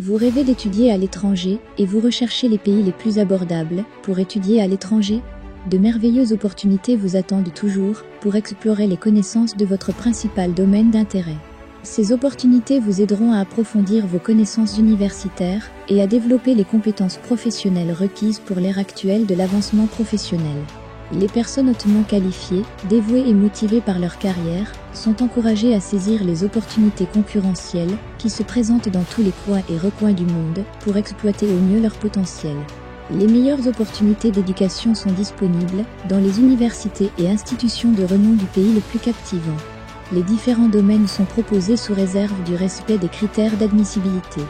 Vous rêvez d'étudier à l'étranger et vous recherchez les pays les plus abordables pour étudier à l'étranger? De merveilleuses opportunités vous attendent toujours pour explorer les connaissances de votre principal domaine d'intérêt. Ces opportunités vous aideront à approfondir vos connaissances universitaires et à développer les compétences professionnelles requises pour l'ère actuelle de l'avancement professionnel. Les personnes hautement qualifiées, dévouées et motivées par leur carrière, sont encouragées à saisir les opportunités concurrentielles qui se présentent dans tous les coins et recoins du monde pour exploiter au mieux leur potentiel. Les meilleures opportunités d'éducation sont disponibles dans les universités et institutions de renom du pays le plus captivant. Les différents domaines sont proposés sous réserve du respect des critères d'admissibilité.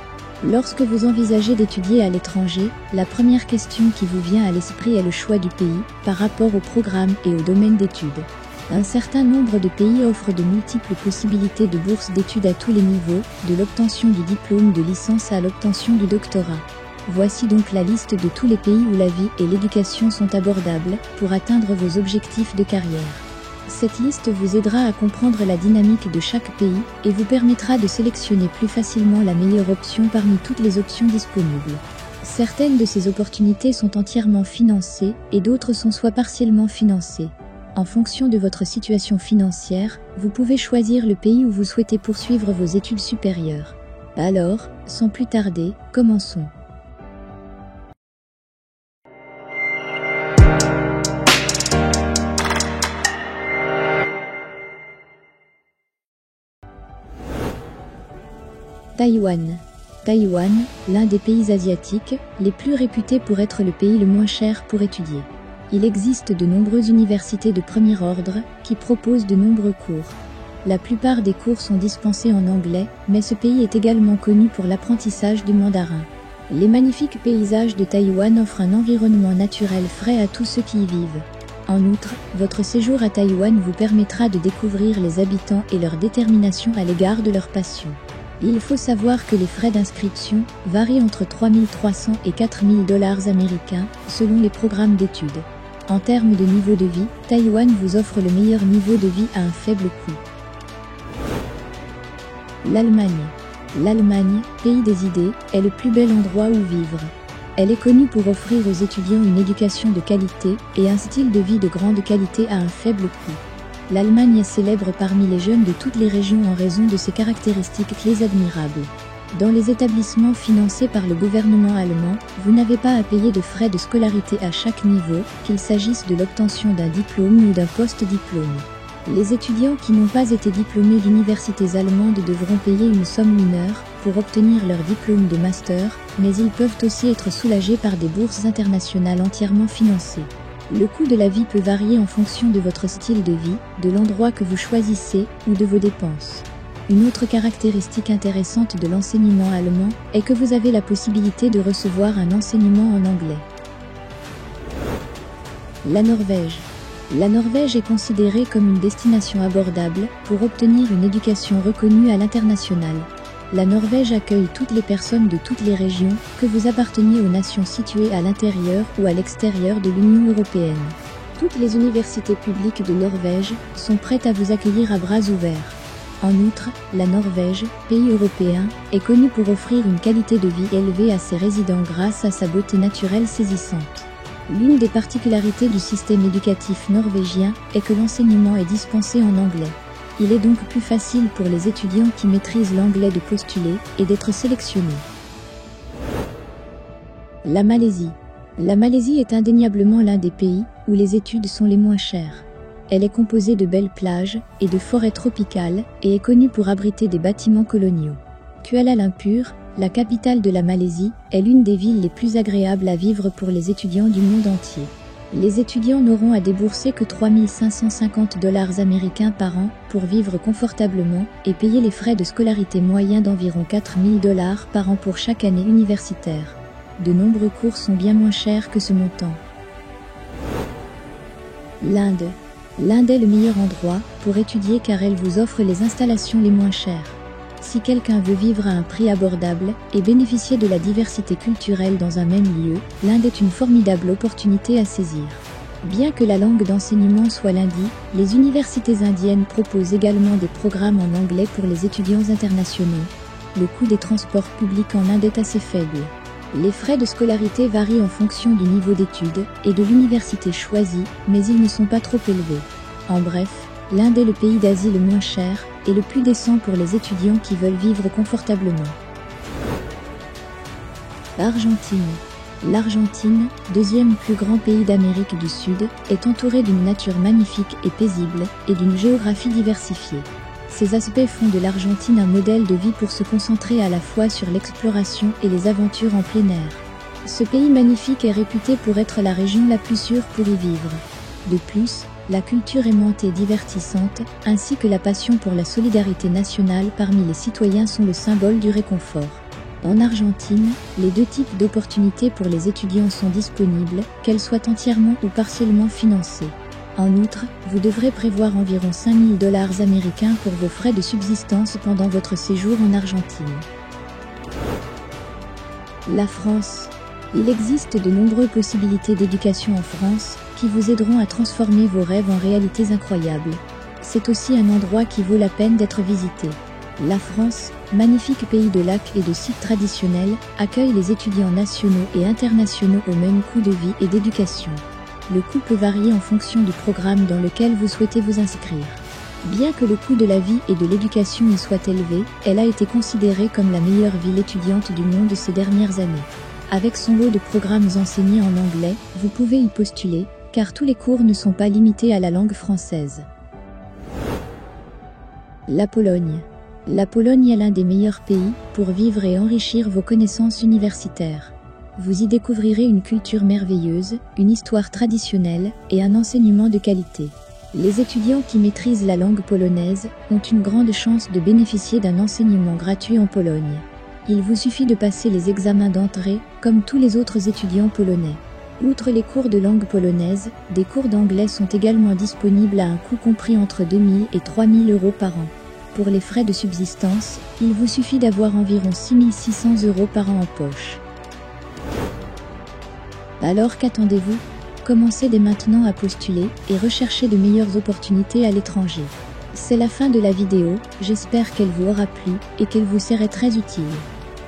Lorsque vous envisagez d'étudier à l'étranger, la première question qui vous vient à l'esprit est le choix du pays par rapport au programme et au domaine d'études. Un certain nombre de pays offrent de multiples possibilités de bourses d'études à tous les niveaux, de l'obtention du diplôme de licence à l'obtention du doctorat. Voici donc la liste de tous les pays où la vie et l'éducation sont abordables pour atteindre vos objectifs de carrière. Cette liste vous aidera à comprendre la dynamique de chaque pays et vous permettra de sélectionner plus facilement la meilleure option parmi toutes les options disponibles. Certaines de ces opportunités sont entièrement financées et d'autres sont soit partiellement financées. En fonction de votre situation financière, vous pouvez choisir le pays où vous souhaitez poursuivre vos études supérieures. Alors, sans plus tarder, commençons. Taïwan. Taïwan, l'un des pays asiatiques les plus réputés pour être le pays le moins cher pour étudier. Il existe de nombreuses universités de premier ordre qui proposent de nombreux cours. La plupart des cours sont dispensés en anglais, mais ce pays est également connu pour l'apprentissage du mandarin. Les magnifiques paysages de Taïwan offrent un environnement naturel frais à tous ceux qui y vivent. En outre, votre séjour à Taïwan vous permettra de découvrir les habitants et leur détermination à l'égard de leur passion. Il faut savoir que les frais d'inscription varient entre 3 300 et 4 000 $ américains selon les programmes d'études. En termes de niveau de vie, Taïwan vous offre le meilleur niveau de vie à un faible coût. L'Allemagne. L'Allemagne, pays des idées, est le plus bel endroit où vivre. Elle est connue pour offrir aux étudiants une éducation de qualité et un style de vie de grande qualité à un faible coût. L'Allemagne est célèbre parmi les jeunes de toutes les régions en raison de ses caractéristiques clés admirables. Dans les établissements financés par le gouvernement allemand, vous n'avez pas à payer de frais de scolarité à chaque niveau, qu'il s'agisse de l'obtention d'un diplôme ou d'un post-diplôme. Les étudiants qui n'ont pas été diplômés d'universités allemandes devront payer une somme mineure pour obtenir leur diplôme de master, mais ils peuvent aussi être soulagés par des bourses internationales entièrement financées. Le coût de la vie peut varier en fonction de votre style de vie, de l'endroit que vous choisissez ou de vos dépenses. Une autre caractéristique intéressante de l'enseignement allemand est que vous avez la possibilité de recevoir un enseignement en anglais. La Norvège. La Norvège est considérée comme une destination abordable pour obtenir une éducation reconnue à l'international. La Norvège accueille toutes les personnes de toutes les régions, que vous apparteniez aux nations situées à l'intérieur ou à l'extérieur de l'Union européenne. Toutes les universités publiques de Norvège sont prêtes à vous accueillir à bras ouverts. En outre, la Norvège, pays européen, est connue pour offrir une qualité de vie élevée à ses résidents grâce à sa beauté naturelle saisissante. L'une des particularités du système éducatif norvégien est que l'enseignement est dispensé en anglais. Il est donc plus facile pour les étudiants qui maîtrisent l'anglais de postuler et d'être sélectionnés. La Malaisie. La Malaisie est indéniablement l'un des pays où les études sont les moins chères. Elle est composée de belles plages et de forêts tropicales et est connue pour abriter des bâtiments coloniaux. Kuala Lumpur, la capitale de la Malaisie, est l'une des villes les plus agréables à vivre pour les étudiants du monde entier. Les étudiants n'auront à débourser que 3 550 $ américains par an pour vivre confortablement et payer les frais de scolarité moyens d'environ 4 000 $ par an pour chaque année universitaire. De nombreux cours sont bien moins chers que ce montant. L'Inde. L'Inde est le meilleur endroit pour étudier car elle vous offre les installations les moins chères. Si quelqu'un veut vivre à un prix abordable et bénéficier de la diversité culturelle dans un même lieu, l'Inde est une formidable opportunité à saisir. Bien que la langue d'enseignement soit l'hindi, les universités indiennes proposent également des programmes en anglais pour les étudiants internationaux. le coût des transports publics en Inde est assez faible. Les frais de scolarité varient en fonction du niveau d'études et de l'université choisie, mais ils ne sont pas trop élevés. En bref, l'Inde est le pays d'Asie le moins cher et le plus décent pour les étudiants qui veulent vivre confortablement. L'Argentine. L'Argentine, deuxième plus grand pays d'Amérique du Sud, est entourée d'une nature magnifique et paisible et d'une géographie diversifiée. Ces aspects font de l'Argentine un modèle de vie pour se concentrer à la fois sur l'exploration et les aventures en plein air. Ce pays magnifique est réputé pour être la région la plus sûre pour y vivre. De plus, la culture aimante et divertissante, ainsi que la passion pour la solidarité nationale parmi les citoyens sont le symbole du réconfort. En Argentine, les deux types d'opportunités pour les étudiants sont disponibles, qu'elles soient entièrement ou partiellement financées. En outre, vous devrez prévoir environ 5 000 $ américains pour vos frais de subsistance pendant votre séjour en Argentine. La France. Il existe de nombreuses possibilités d'éducation en France qui vous aideront à transformer vos rêves en réalités incroyables. C'est aussi un endroit qui vaut la peine d'être visité. La France, magnifique pays de lacs et de sites traditionnels, accueille les étudiants nationaux et internationaux au même coût de vie et d'éducation. Le coût peut varier en fonction du programme dans lequel vous souhaitez vous inscrire. Bien que le coût de la vie et de l'éducation y soit élevé, elle a été considérée comme la meilleure ville étudiante du monde ces dernières années. Avec son lot de programmes enseignés en anglais, vous pouvez y postuler, car tous les cours ne sont pas limités à la langue française. La Pologne. La Pologne est l'un des meilleurs pays pour vivre et enrichir vos connaissances universitaires. Vous y découvrirez une culture merveilleuse, une histoire traditionnelle et un enseignement de qualité. Les étudiants qui maîtrisent la langue polonaise ont une grande chance de bénéficier d'un enseignement gratuit en Pologne. Il vous suffit de passer les examens d'entrée, comme tous les autres étudiants polonais. Outre les cours de langue polonaise, des cours d'anglais sont également disponibles à un coût compris entre 2 000 et 3 000 € par an. Pour les frais de subsistance, il vous suffit d'avoir environ 6 600 € par an en poche. Alors qu'attendez-vous? Commencez dès maintenant à postuler et recherchez de meilleures opportunités à l'étranger. C'est la fin de la vidéo, j'espère qu'elle vous aura plu et qu'elle vous serait très utile.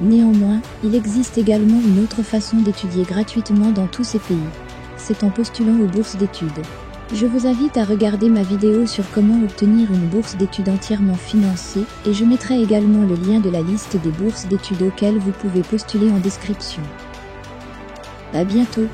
Néanmoins, il existe également une autre façon d'étudier gratuitement dans tous ces pays. C'est en postulant aux bourses d'études. Je vous invite à regarder ma vidéo sur comment obtenir une bourse d'études entièrement financée et je mettrai également le lien de la liste des bourses d'études auxquelles vous pouvez postuler en description. À bientôt!